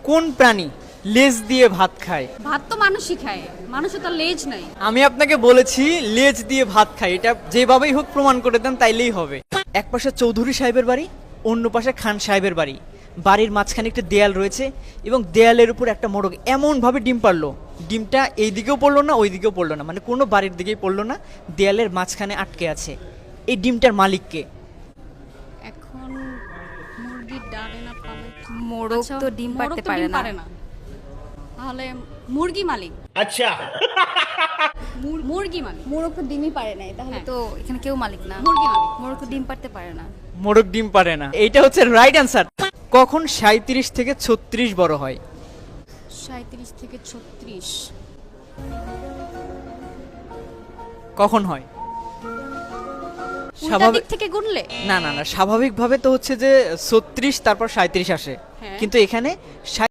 কোন প্রাণী লেজ দিয়ে ভাত খায়? ভাত তো মানুষই খায়, মানুষের তো লেজ নাই। আমি আপনাকে বলেছি লেজ দিয়ে ভাত খায়, এটা যেভাবেই হোক প্রমাণ করে দেন তাইলেই হবে। এক পাশে চৌধুরী সাহেবের বাড়ি, অন্য পাশে খান সাহেবের বাড়ি। বাড়ির মাঝখানে একটা দেয়াল রয়েছে এবং দেয়ালের উপর একটা মোরগ এমনভাবে ডিম পারলো, ডিমটা এই দিকেও পড়লো না ওই দিকেও পড়লো না, মানে কোনো বাড়ির দিকেই পড়লো না, দেয়ালের মাঝখানে আটকে আছে। এই ডিমটার মালিককে? এখন মুরগির ডালে না পালে মোরগ তো ডিম পারতে পারে না। তাহলে মুরগি মালিক। अच्छा মুরগি মালিক। মোরগ তো ডিমই পারে নাই, তাহলে হ্যাঁ। তো এখানে কেউ মালিক না। মুরগি মালিক। মোরগ তো ডিম পারতে পারে না। মোরগ ডিম পারে না, এইটা হচ্ছে রাইট অ্যান্সার। কখন 37 থেকে 36 বড় হয়? 37 থেকে 36 কখন হয়? উল্টা স্বাভাবিক দিক থেকে গুনলে? না না না, স্বাভাবিকভাবে তো হচ্ছে যে 36 তারপর 37 আসে, হ্যাঁ। কিন্তু এখানে